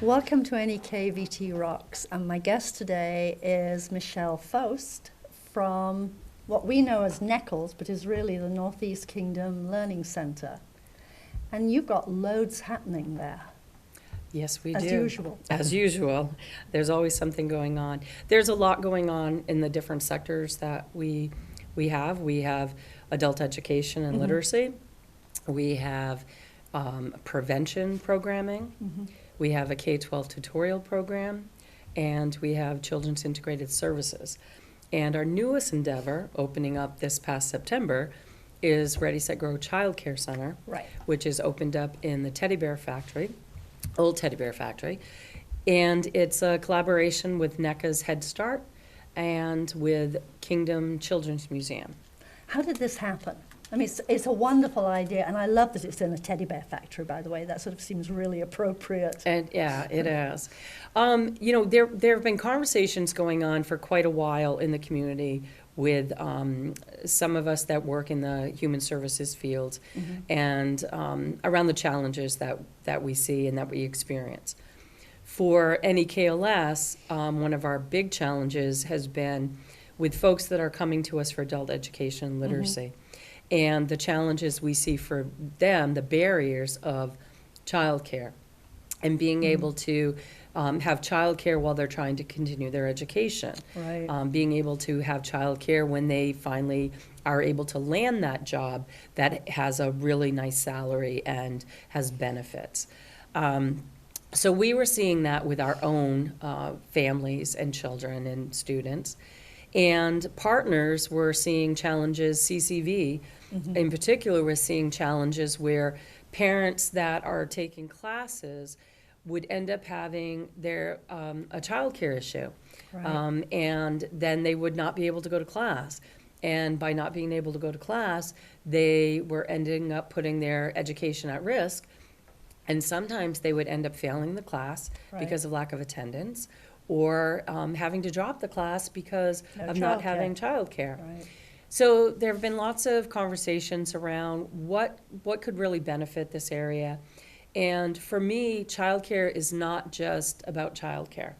Welcome to NEK VT Rocks, and my guest today is Michelle Faust from what we know as NEKLS, but is really the Northeast Kingdom Learning Centre. And you've got loads happening there. Yes, we do. As usual. As usual. There's always something going on. There's a lot going on in the different sectors that we have. We have adult education and literacy. We have prevention programming. We have a K-12 tutorial program, and we have children's integrated services. And our newest endeavor, opening up this past September, is Ready, Set, Grow Child Care Center, which is opened up in the Teddy Bear Factory, old Teddy Bear Factory. And it's a collaboration with NEK's Head Start and with Kingdom Children's Museum. How did this happen? I mean, it's a wonderful idea, and I love that it's in a teddy bear factory, by the way. That sort of seems really appropriate. And yeah, it is. You know, there have been conversations going on for quite a while in the community with some of us that work in the human services fields and around the challenges that we see and that we experience. For NEKLS, one of our big challenges has been with folks that are coming to us for adult education and literacy. And the challenges we see for them, the barriers of childcare and being able to have childcare while they're trying to continue their education. Being able to have childcare when they finally are able to land that job that has a really nice salary and has benefits. So we were seeing that with our own families and children and students. And partners were seeing challenges, CCV in particular was seeing challenges where parents that are taking classes would end up having their a child care issue. And then they would not be able to go to class. And by not being able to go to class, they were ending up putting their education at risk. And sometimes they would end up failing the class because of lack of attendance, or having to drop the class because of not having childcare. So there have been lots of conversations around what could really benefit this area. And for me, childcare is not just about childcare.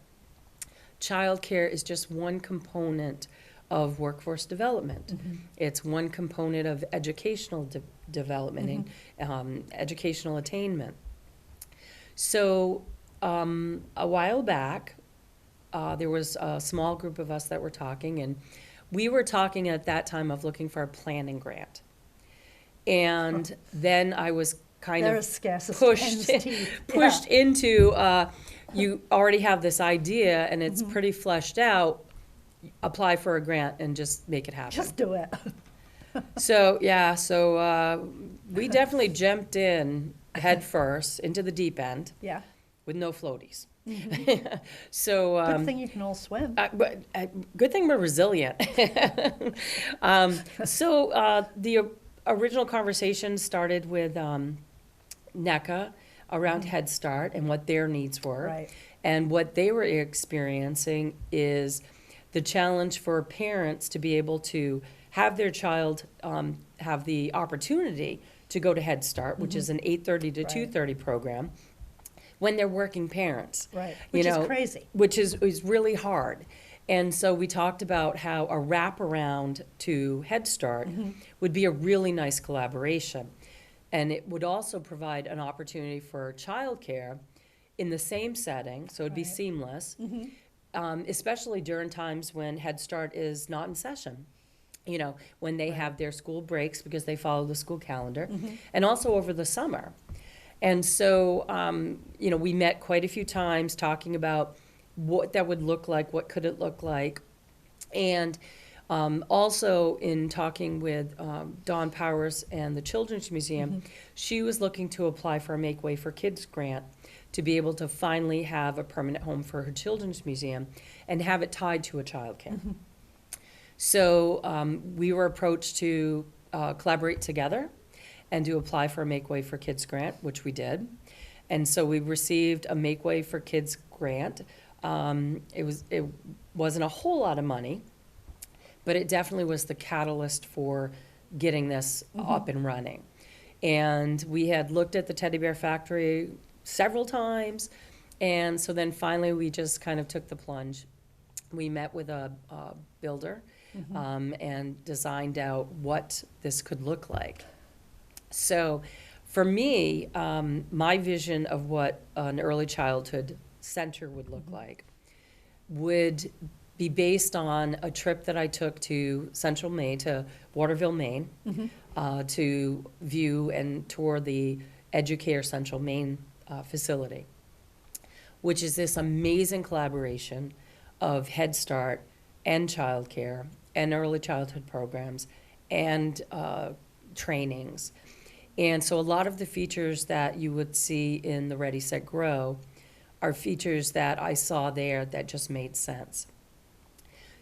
Childcare is just one component of workforce development. It's one component of educational development and educational attainment. So a while back, there was a small group of us that were talking, and we were talking at that time of looking for a planning grant. And then I was kind of pushed into, you already have this idea and it's pretty fleshed out, apply for a grant and just make it happen. Just do it. So we definitely jumped in head first into the deep end with no floaties. So good thing you can all swim. Good thing we're resilient. The original conversation started with NECA around Head Start and what their needs were. And what they were experiencing is the challenge for parents to be able to have their child have the opportunity to go to Head Start, which is an 8:30 to 2:30 program, when they're working parents. Which is crazy. Which is really hard. And so we talked about how a wraparound to Head Start would be a really nice collaboration. And it would also provide an opportunity for childcare in the same setting, so it'd be seamless, especially during times when Head Start is not in session. You know, when they have their school breaks because they follow the school calendar, and also over the summer. And so, you know, we met quite a few times talking about what that would look like, what could it look like. And also in talking with Dawn Powers and the Children's Museum, she was looking to apply for a Make Way for Kids grant to be able to finally have a permanent home for her children's museum and have it tied to a childcare. So we were approached to collaborate together and to apply for a Make Way for Kids grant, which we did. And so we received a Make Way for Kids grant. It wasn't a whole lot of money, but it definitely was the catalyst for getting this up and running. And we had looked at the Teddy Bear Factory several times, And so then finally, we just kind of took the plunge. We met with a builder and designed out what this could look like. So for me, my vision of what an early childhood center would look like would be based on a trip that I took to Central Maine, to Waterville, Maine, to view and tour the Educare Central Maine facility, which is this amazing collaboration of Head Start and childcare and early childhood programs and trainings. And so a lot of the features that you would see in the Ready, Set, Grow are features that I saw there that just made sense.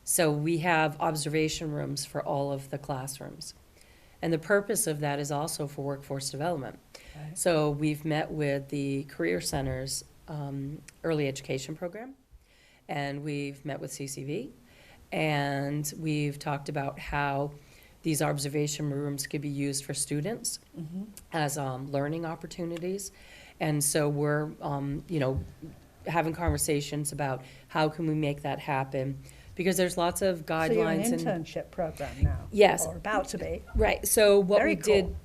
So we have observation rooms for all of the classrooms. And the purpose of that is also for workforce development. Right. So we've met with the Career Center's early education program, and we've met with CCV, and we've talked about how these observation rooms could be used for students as learning opportunities. And so we're, having conversations about how can we make that happen, because there's lots of guidelines. So you're an and internship program now? Yes. Or about to be? Right, so what Very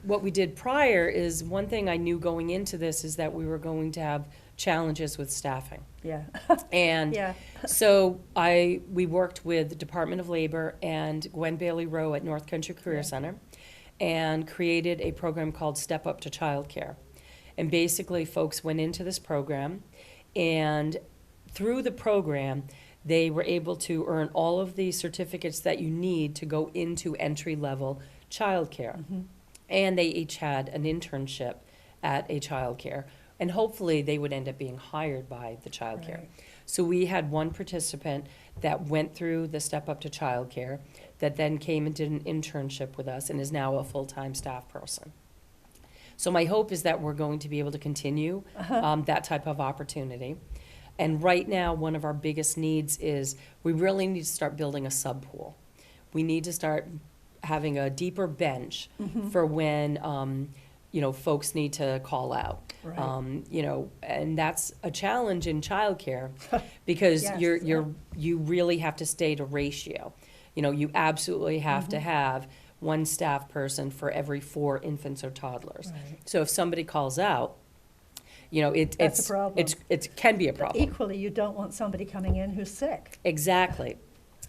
we did prior is, one thing I knew going into this is that we were going to have challenges with staffing. Yeah. And Yeah. so we worked with the Department of Labor and Gwen Bailey Rowe at North Country Career Center and created a program called Step Up to Childcare. And basically, folks went into this program, and through the program, they were able to earn all of the certificates that you need to go into entry-level childcare. And they each had an internship at a childcare. And hopefully, they would end up being hired by the childcare. Right. So we had one participant that went through the Step Up to Childcare, that then came and did an internship with us and is now a full-time staff person. So my hope is that we're going to be able to continue that type of opportunity. And right now, one of our biggest needs is we really need to start building a sub-pool. We need to start having a deeper bench for when, folks need to call out. Right. And that's a challenge in childcare because Yes, you really have to stay to ratio. You absolutely have to have one staff person for every 4 infants or toddlers. Right. So if somebody calls out, That's a problem. It can be a But problem. equally, you don't want somebody coming in who's sick. Exactly.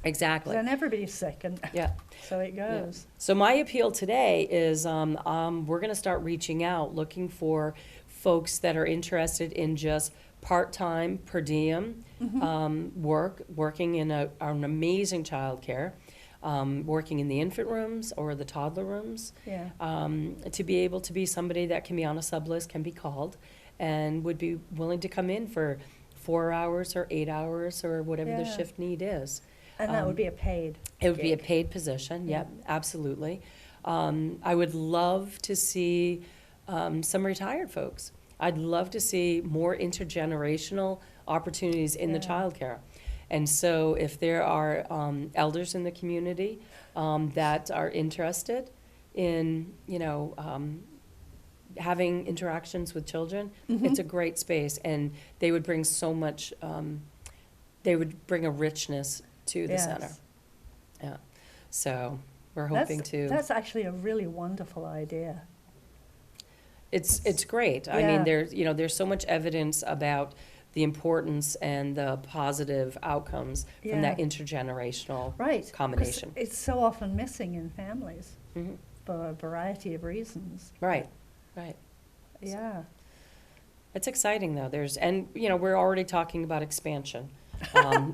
Then everybody's sick, and Yeah. so it goes. So my appeal today is we're going to start reaching out, looking for folks that are interested in just part-time, per diem working in an amazing childcare, working in the infant rooms or the toddler rooms, Yeah. to be able to be somebody that can be on a sub list, can be called, and would be willing to come in for 4 hours or 8 hours or whatever the Yeah. shift need is. And that would be a paid It would be a gig. paid position, yep, absolutely. I would love to see some retired folks. I'd love to see more intergenerational opportunities in the Yeah. childcare. And so if there are elders in the community that are interested in, having interactions with children, it's a great space. And they would bring so much, they would bring a richness to the Yes. center. Yeah, so we're That's- hoping to. That's actually a really wonderful idea. It's great. I Yeah. mean, there's so much evidence about the importance and the positive outcomes from that Yeah. intergenerational Right. 'Cause combination. it's so often missing in families Mhm. for a variety of reasons. Right. Yeah. It's exciting though. We're already talking about expansion.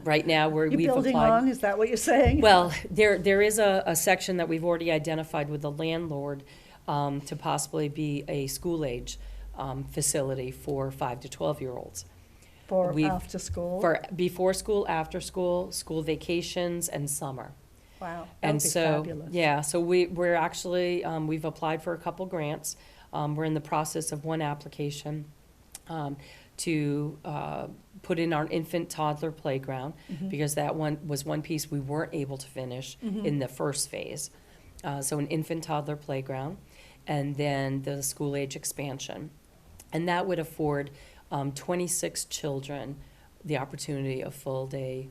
Right now, You're we've building applied. on, is that what you're saying? Well, there is a section that we've already identified with the landlord to possibly be a school-age facility for 5 to 12-year-olds. For we've- after school? For before school, after school, school vacations, and summer. Wow, that And would be so, fabulous. yeah, so we're actually, we've applied for a couple grants. We're in the process of one application to put in our infant toddler playground, because that was one piece we weren't able to finish in the first phase. So an infant toddler playground, and then the school age expansion. And that would afford 26 children the opportunity of full-day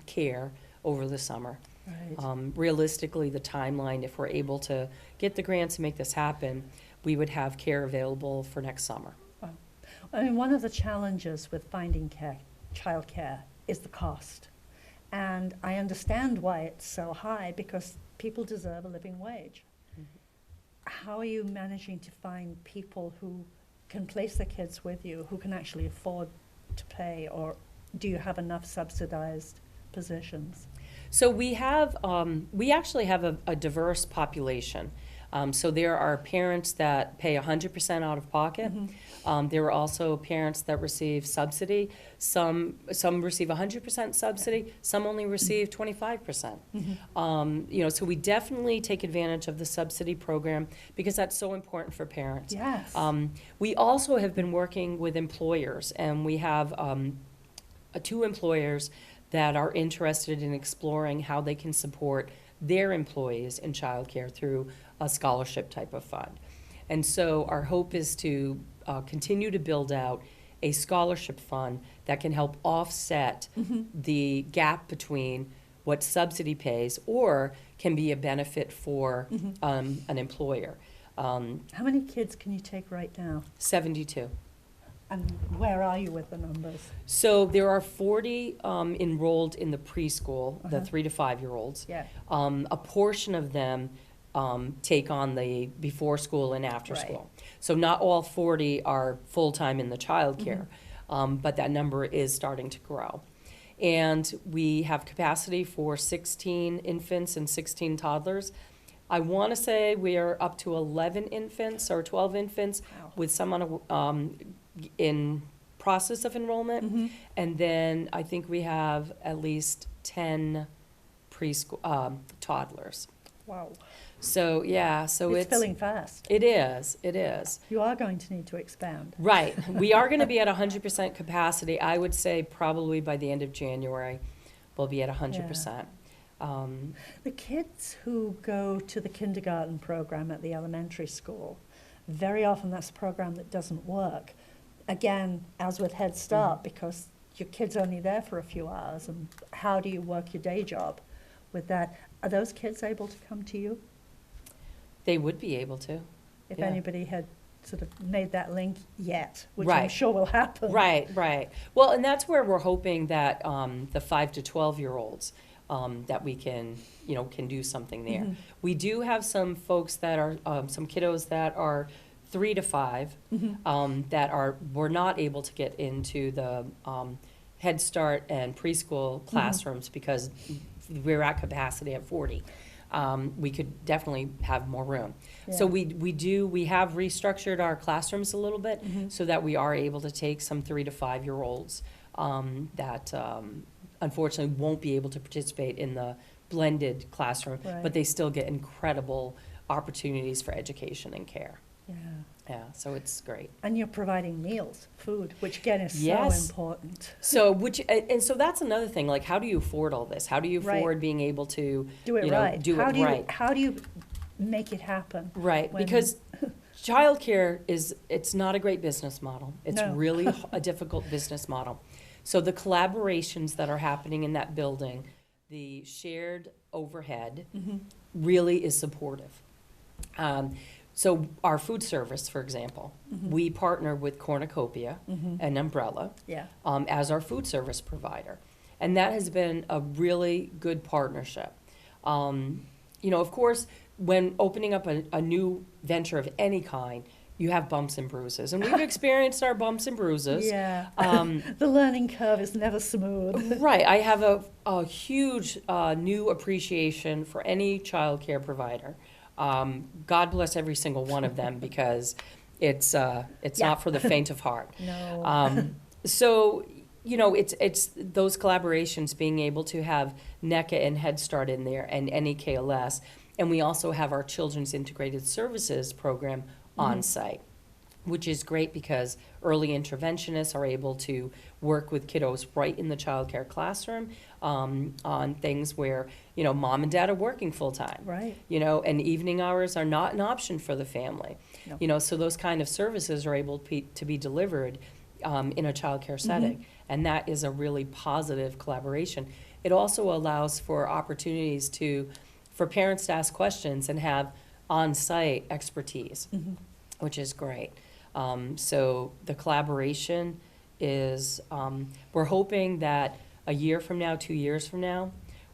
care over the summer. Right. Realistically, the timeline, if we're able to get the grants and make this happen, we would have care available for next summer. Wow. I mean, one of the challenges with finding childcare is the cost. And I understand why it's so high, because people deserve a living wage. How are you managing to find people who can place their kids with you, who can actually afford to pay, or do you have enough subsidized positions? So we actually have a diverse population. So there are parents that pay 100% out of pocket. There are also parents that receive subsidy. Some receive 100% subsidy. Some only receive 25%. So we definitely take advantage of the subsidy program because that's so important for parents. Yes. We also have been working with employers, and we have 2 employers that are interested in exploring how they can support their employees in childcare through a scholarship type of fund. And so our hope is to continue to build out a scholarship fund that can help offset the gap between what subsidy pays or can be a benefit for an employer. How many kids can you take right now? 72. And where are you with the numbers? So there are 40 enrolled in the preschool, the 3 to 5-year-olds. Yeah. A portion of them take on the before school and after Right. school. So not all 40 are full-time in the childcare, but that number is starting to grow. And we have capacity for 16 infants and 16 toddlers. I want to say we are up to 11 infants or 12 infants Wow. with some in process of enrollment. And then I think we have at least 10 preschool toddlers. Wow. So, yeah, so It's filling fast. It is. You are going to need to expand. Right. We are going to be at 100% capacity. I would say probably by the end of January, we'll be at 100%. The kids who go to the kindergarten program at the elementary school, very often that's a program that doesn't work. Again, as with Head Start, because your kid's only there for a few hours, and how do you work your day job with that? Are those kids able to come to you? They would be able to. If Yeah. anybody had sort of made that link yet, which I'm Right. sure will happen. Right. Well, and that's where we're hoping that the 5 to 12-year-olds, that we can do something there. We do have some folks that are, some kiddos that are 3 to 5, that were not able to get into the Head Start and preschool classrooms because we're at capacity at 40. We could definitely have more room. So Yeah. we have restructured our classrooms a little bit so that we are able to take some 3 to 5-year-olds that unfortunately won't be able to participate in the blended classroom, Right. but they still get incredible opportunities for education and care. Yeah. Yeah, so it's great. And you're providing meals, food, which again is Yes. so important. So, and so that's another thing. Like, how do you afford all this? How do you Right. afford being able to Do it you know, right. do how it do you, right? How do you make it happen? Right, when- because childcare it's not a great business model. It's No. really a difficult business model. So the collaborations that are happening in that building, the shared overhead, really is supportive. So our food service, for example, we partner with Cornucopia and Umbrella Yeah. as our food service provider. And that has been a really good partnership. Of course, when opening up a new venture of any kind, you have bumps and bruises. And we've experienced our bumps and bruises. Yeah. The learning curve is never smooth. Right. I have a huge new appreciation for any child care provider. God bless every single one of them because it's Yeah. not for the faint of heart. No. So, it's those collaborations, being able to have NECA and Head Start in there and NEKLS. And we also have our Children's Integrated Services program on site, which is great because early interventionists are able to work with kiddos right in the childcare classroom on things where, mom and dad are working full-time. Right. And evening hours are not an option for the family. No. So those kind of services are able to be delivered in a childcare setting. And that is a really positive collaboration. It also allows for opportunities for parents to ask questions and have on-site expertise, which is great. So the collaboration is, we're hoping that a year from now, 2 years from now,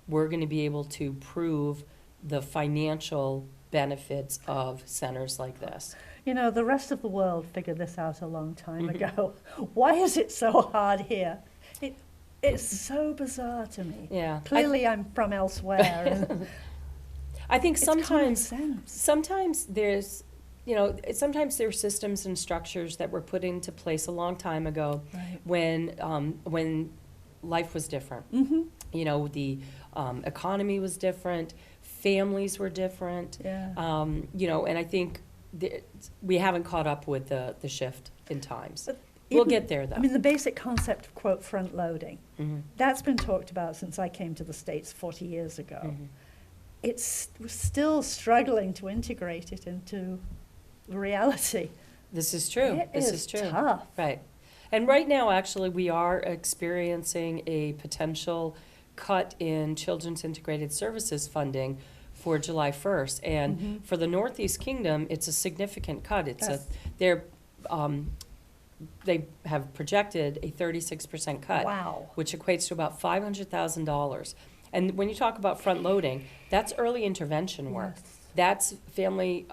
we're going to be able to prove the financial benefits of centers like this. You know, the rest of the world figured this out a long time ago. Why is it so hard here? It's so bizarre to me. Yeah. Clearly, I'm from elsewhere. And I think it's common sometimes sense. sometimes there's systems and structures that were put into place a long time ago Right. when life was different. You know, the economy was different, families were different. Yeah. You know, and I think we haven't caught up with the shift in times. But We'll even- get there, though. I mean, the basic concept of, quote, front loading, Mhm. that's been talked about since I came to the States 40 years ago. Mhm. We're still struggling to integrate it into reality. This is true. It This is is true. tough. Right. And right now, actually, we are experiencing a potential cut in Children's Integrated Services funding for July 1st. And for the Northeast Kingdom, it's a significant cut. Yes. They have projected a 36% cut, Wow. which equates to about $500,000. And when you talk about front loading, that's early intervention work. Yes. That's family,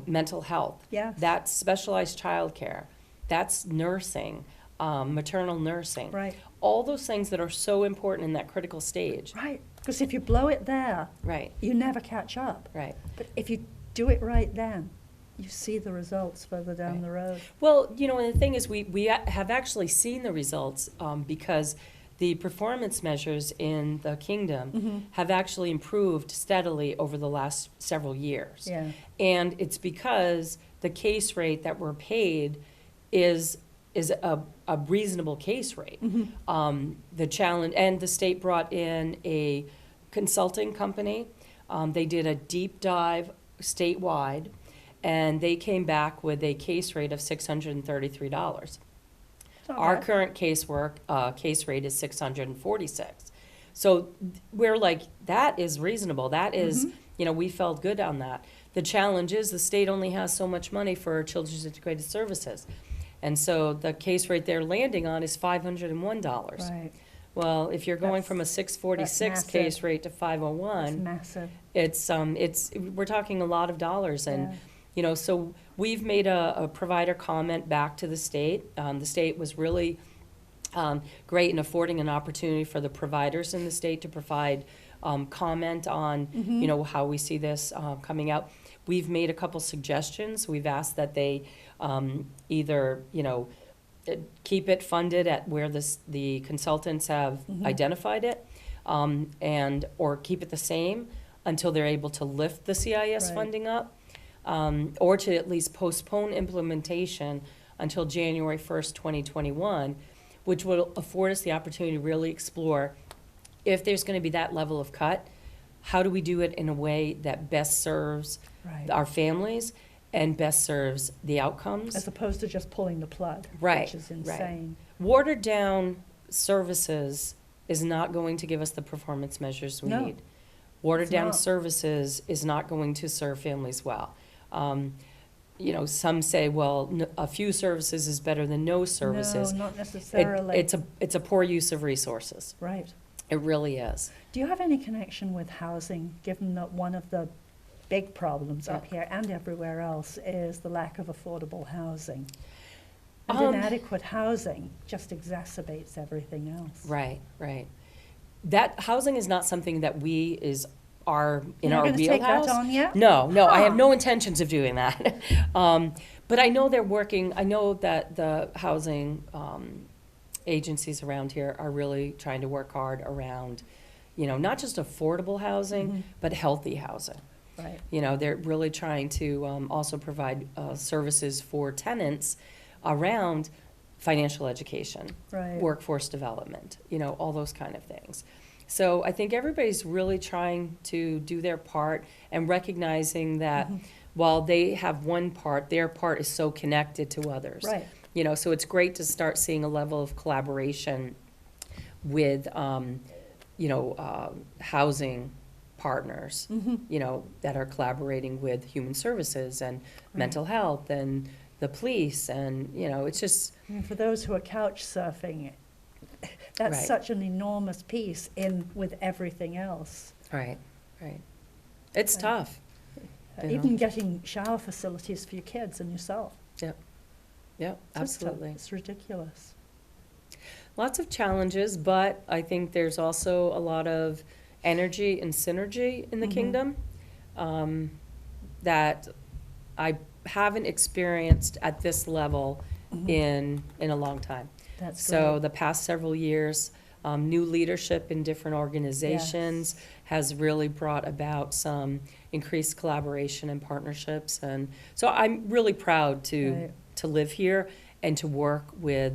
mental health. Yes. That's specialized childcare. That's nursing, maternal nursing. Right. All those things that are so important in that critical stage. Right. Because if you blow it there, Right, you never catch up. right. But if you do it right then, you see the results further down Right. the road. Well, you know, and the thing is, we have actually seen the results because the performance measures in the kingdom have actually improved steadily over the last several years. Yeah. And it's because the case rate that we're paid is a reasonable case rate. The challenge, and the state brought in a consulting company. They did a deep dive statewide, and they came back with a case rate of $633. It's not Our bad. current case rate is $646. So we're like, that is reasonable. That is, we felt good on that. The challenge is the state only has so much money for children's integrated services. And so the case rate they're landing on is $501. Right. Well, if you're going That's- from a 646 that's case massive. rate to It's 501, massive. we're talking a lot of dollars. And, Yeah. so we've made a provider comment back to the state. The state was really great in affording an opportunity for the providers in the state to provide comment on, how we see this coming out. We've made a couple suggestions. We've asked that they either, keep it funded at where the consultants have identified it, or keep it the same until they're able to lift the CIS Right. funding up, or to at least postpone implementation until January 1st, 2021, which will afford us the opportunity to really explore if there's going to be that level of cut, how do we do it in a way that best serves Right. our families and best serves the outcomes? As opposed to just pulling the plug, Right, which is right. insane. Watered down services is not going to give us the performance measures we No, need. Watered it's down not. services is not going to serve families well. Some say, well, a few services is better than no services. No, not necessarily. It's a poor use of resources. Right. It really is. Do you have any connection with housing, given that one of the big problems up here and everywhere else is the lack of affordable housing? And inadequate housing just exacerbates everything else. Right, right. That housing is not something that are in You're our not gonna take that wheelhouse. on yet? No, I have Huh. no intentions of doing that. But I know they're working, I know that the housing agencies around here are really trying to work hard around, not just affordable housing, but healthy housing. Right. They're really trying to also provide services for tenants around financial education, Right. workforce development, all those kind of things. So I think everybody's really trying to do their part and recognizing that while they have one part, their part is so connected to others. Right. You know, so it's great to start seeing a level of collaboration with, housing partners, that are collaborating with human services and mental health and the police, and, it's just, I mean, for those who are couch surfing, that's Right. such an enormous piece in with everything else. right. It's Right. tough. You Even know. getting shower facilities for your kids and yourself. Yep, It's just tough. absolutely. It's ridiculous. Lots of challenges, but I think there's also a lot of energy and synergy in the kingdom that I haven't experienced at this level in a long time. That's So great. the past several years, new leadership in different organizations has really brought about some increased collaboration and partnerships. And so I'm really proud Right. to live here and to work with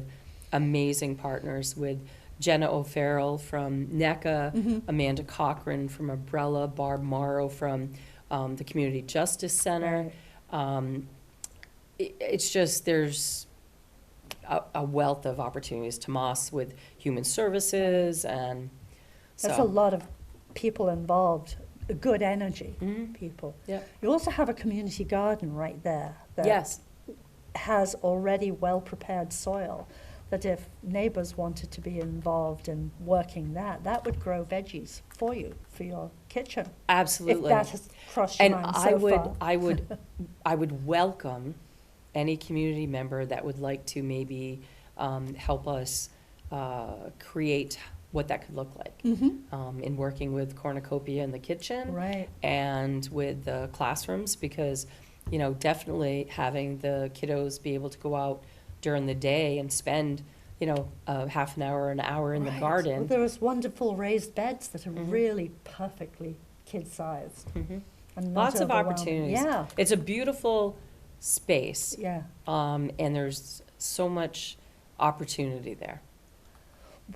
amazing partners, with Jenna O'Farrell from NECA, Amanda Cochran from Umbrella, Barb Morrow from the Community Justice Center. Right. It's just, there's a wealth of opportunities. Tomas with Human Services, and so. There's a lot of people involved, good energy Mhm. people. Yep. You also have a community garden right there that Yes, has already well-prepared soil, that if neighbors wanted to be involved in working that would grow veggies for you, for your kitchen. absolutely. If that has crossed your And mind I so would, far. I would welcome any community member that would like to maybe help us create what that could look like. In working with cornucopia in the kitchen. Right. And with the classrooms, because, definitely having the kiddos be able to go out during the day and spend, half an hour, an hour in the Right. garden. Well, there was wonderful raised beds that are really perfectly kid-sized. Mhm. And not Lots of overwhelming. opportunities. Yeah, It's a beautiful space, yeah. and there's so much opportunity there.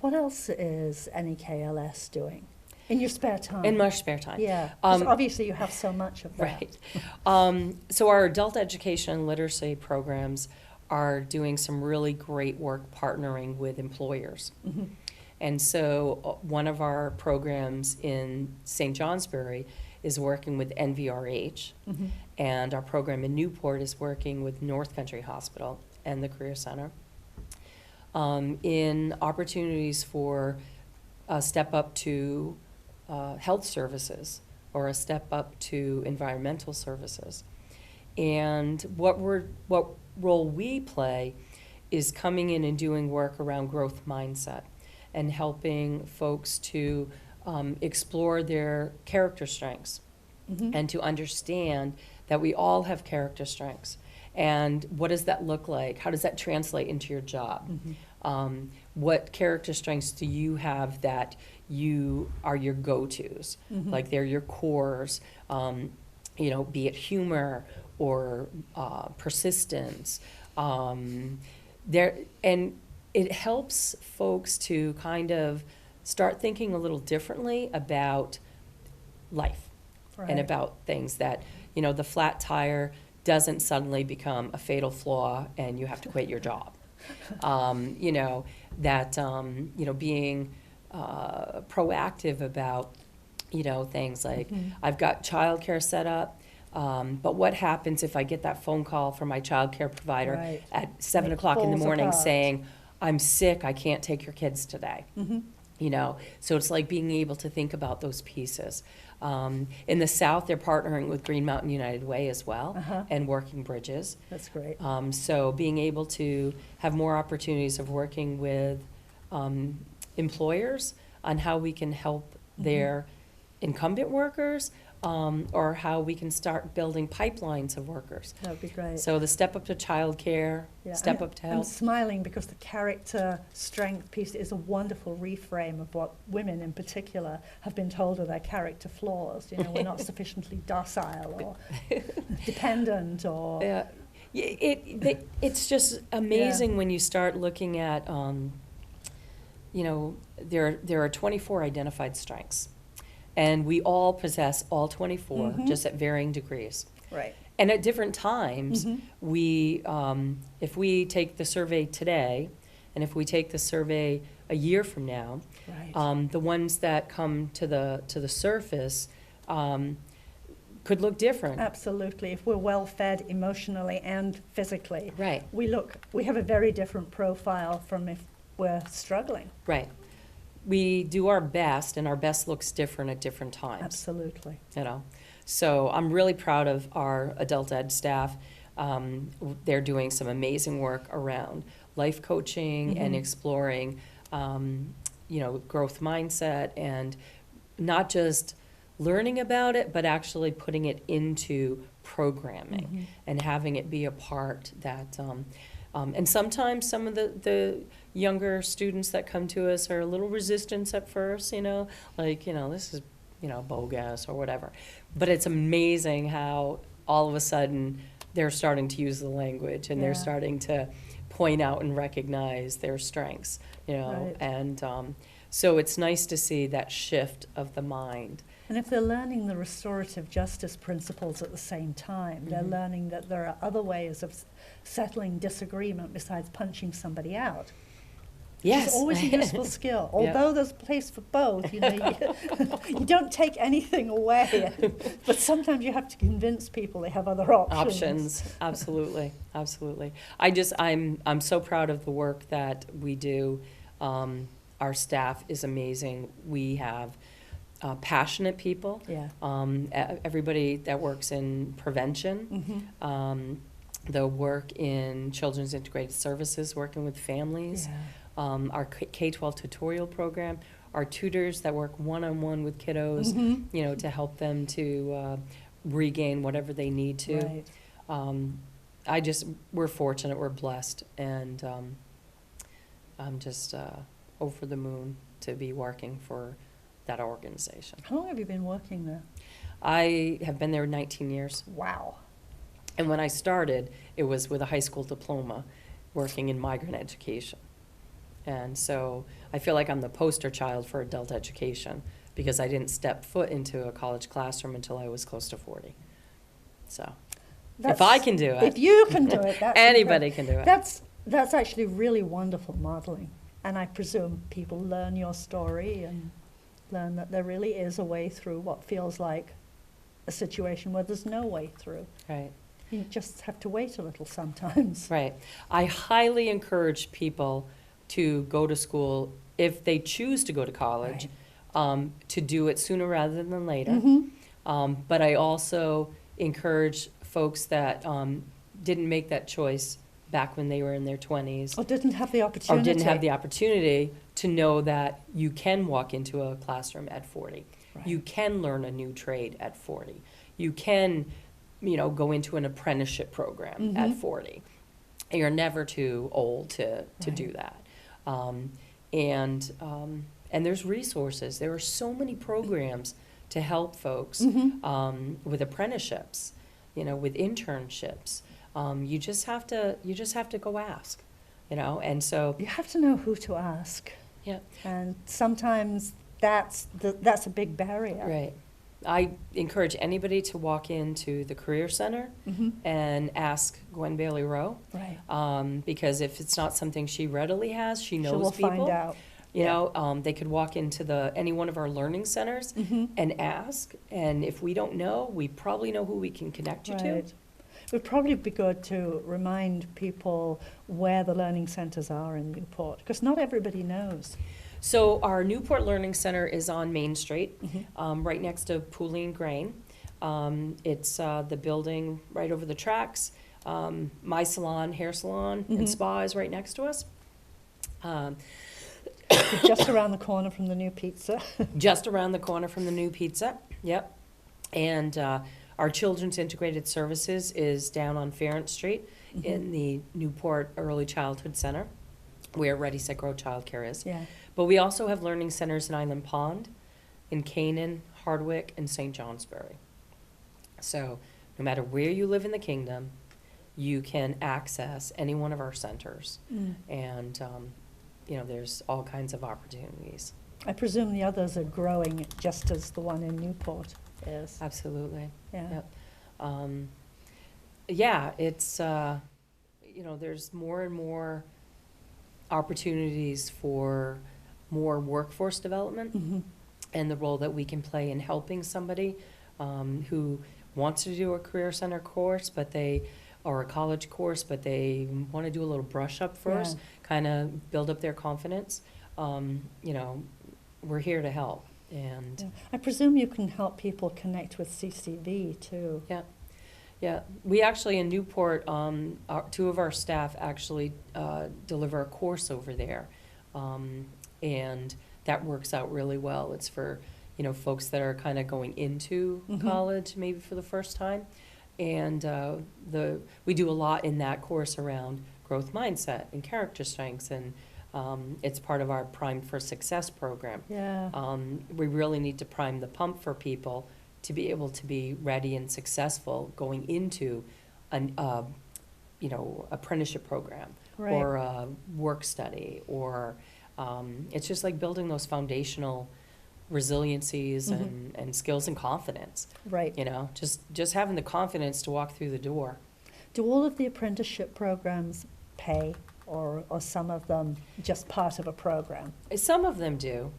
What else is NEKLS doing in your spare time? In my spare time. Yeah, 'cause Um, obviously you have so much of that. Right. So our adult education and literacy programs are doing some really great work partnering with employers. Mhm. And so one of our programs in St. Johnsbury is working with NVRH, Mhm. and our program in Newport is working with North Country Hospital and the Career Center in opportunities for a step up to health services or a step up to environmental services. And what role we play is coming in and doing work around growth mindset and helping folks to explore their character strengths Mhm. and to understand that we all have character strengths. And what does that look like? How does that translate into your job? What character strengths do you have that you are your go-tos? Like they're your cores, be it humor or persistence. And it helps folks to kind of start thinking a little differently about life and Right. about things that, the flat tire doesn't suddenly become a fatal flaw and you have to quit your job. Being proactive about, things like, I've got childcare set up, but what happens if I get that phone call from my childcare provider Right. at 7 It o'clock in the falls morning apart. saying, I'm sick, I can't take your kids today? So it's like being able to think about those pieces. In the South, they're partnering with Green Mountain United Way as well and working bridges. That's great. So being able to have more opportunities of working with employers on how we can help their incumbent workers or how we can start building pipelines of workers. That would be great. So the step up to childcare, Yeah, step I'm- up to I'm health. smiling because the character strength piece is a wonderful reframe of what women in particular have been told are their character flaws. We're not sufficiently docile or dependent or... Yeah, it's just amazing when you start looking at, there are 24 identified strengths. And we all possess all 24, just at varying degrees. Right. And at different times, we, if we take the survey today, and if we take the survey a year from now, Right. the ones that come to the surface could look different. Absolutely. If we're well fed emotionally and physically, Right. we have a very different profile from if we're struggling. Right. We do our best, and our best looks different at different times. Absolutely. You know, so I'm really proud of our adult ed staff. They're doing some amazing work around life coaching and exploring, you know, growth mindset, and not just learning about it, but actually putting it into programming and having it be a part that, and sometimes some of the younger students that come to us are a little resistant at first, you know, like, you know, this is, you know, bogus or whatever. But it's amazing how all of a sudden they're starting to use the language, and they're Yeah. starting to point out and recognize their strengths, you know, Right. and so it's nice to see that shift of the mind. And if they're learning the restorative justice principles at the same time, they're learning that there are other ways of settling disagreement besides punching somebody out. Yes. It's always a useful skill. Although there's a place for both, you know, you don't take anything away. But sometimes you have to convince people they have other options. Absolutely, absolutely. I'm so proud of the work that we do. Our staff is amazing. We have passionate people. Yeah. Everybody that works in prevention, the work in children's integrated services, working with families. Yeah. Our K-12 tutorial program, our tutors that work one-on-one with kiddos, you know, to help them to regain whatever they need to. Right. We're fortunate, we're blessed, and I'm just over the moon to be working for that organization. How long have you been working there? I have been there 19 years. Wow. And when I started, it was with a high school diploma, working in migrant education. And so I feel like I'm the poster child for adult education, because I didn't step foot into a college classroom until I was close to 40. So if I can do it. If you can do it, that's anybody incredible. can do it. That's actually really wonderful modeling. And I presume people learn your story and learn that there really is a way through what feels like a situation where there's no way through. Right. You just have to wait a little sometimes. Right. I highly encourage people to go to school, if they choose to go to college, to do it sooner rather than later. But I also encourage folks that didn't make that choice back when they were in their 20s. Or didn't have the opportunity. Or didn't have the opportunity to know that you can walk into a classroom at 40. Right. You can learn a new trade at 40. You can, you know, go into an apprenticeship program at 40. And you're never too old to do that. And there's resources. There are so many programs to help folks with apprenticeships, you know, with internships. You just have to go ask, you know. And so You have to know who to ask. yeah, And sometimes that's a big barrier. right. I encourage anybody to walk into the Career Center and ask Gwen Bailey Rowe, Right. because if it's not something she readily has, she knows She'll people. find out. You know, they could walk into any one of our learning centers and ask, and if we don't know, we probably know who we can connect you to. Right. It would probably be good to remind people where the learning centers are in Newport, because not everybody knows. So our Newport Learning Center is on Main Street, right next to Pouline Grain. It's the building right over the tracks. My salon, hair salon, and spa is right next to us. Just around the corner from the new pizza. Just around the corner from the new pizza, yep. And our Children's Integrated Services is down on Farrant Street in the Newport Early Childhood Center, where Ready, Set, Grow childcare is. Yeah. But we also have learning centers in Island Pond, in Canaan, Hardwick, and St. Johnsbury. So no matter where you live in the kingdom, you can access any one of our centers. And, you know, there's all kinds of opportunities. I presume the others are growing just as the one in Newport is. Absolutely. Yeah. Yep. yeah, it's, there's more and more opportunities for more workforce development Mm-hmm. and the role that we can play in helping somebody who wants to do a career center course, or a college course, but they want to do a little brush up first, kind of build up their confidence. We're here to help. And Yeah. I presume you can help people connect with CCV too. yeah, we actually in Newport, two of our staff actually deliver a course over there, and that works out really well. It's for folks that are kind of going into college maybe for the first time, and we do a lot in that course around growth mindset and character strengths, and it's part of our Prime for Success program. Yeah. We really need to prime the pump for people to be able to be ready and successful going into an apprenticeship program Right. or a work study, or it's just like building those foundational resiliencies and skills and confidence. Right. Just having the confidence to walk through the door. Do all of the apprenticeship programs pay, or some of them just part of a program? Some of them do.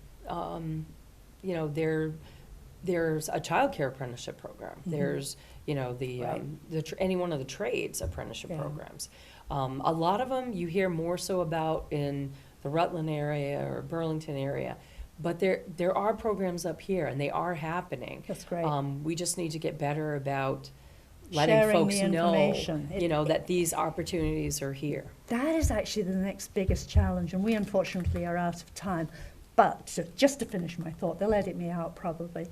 There's a childcare apprenticeship program. There's, any one of the trades apprenticeship programs. A lot of them you hear more so about in the Rutland area or Burlington area, but there are programs up here, and they are happening. That's great. We just need to get better about letting Sharing folks the information. know, that these opportunities are here. That is actually the next biggest challenge, and we unfortunately are out of time. But just to finish my thought, they'll edit me out probably.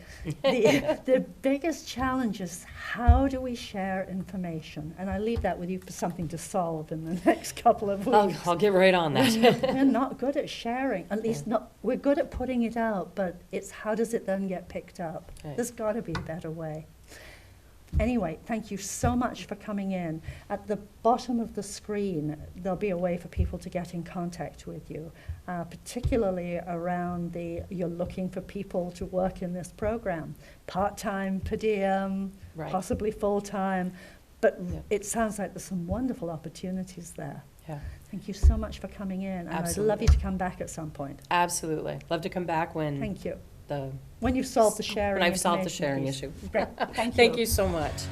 The biggest challenge is, how do we share information? And I leave that with you for something to solve in the next couple of weeks. I'll get right on that. We're not good at sharing, at least not. We're good at putting it out, but it's how does it then get picked up? Right. There's got to be a better way. Anyway, thank you so much for coming in. At the bottom of the screen, there'll be a way for people to get in contact with you, particularly around you're looking for people to work in this program, part-time, per diem, Right. possibly full-time, but Yeah. it sounds like there's some wonderful opportunities there. Yeah, Thank you so much for coming in, and I'd love you to come back at some point. absolutely. Love to come back when Thank you. the When you've solved the sharing when I've solved the information sharing piece. issue. Great. Thank you. Thank you so much.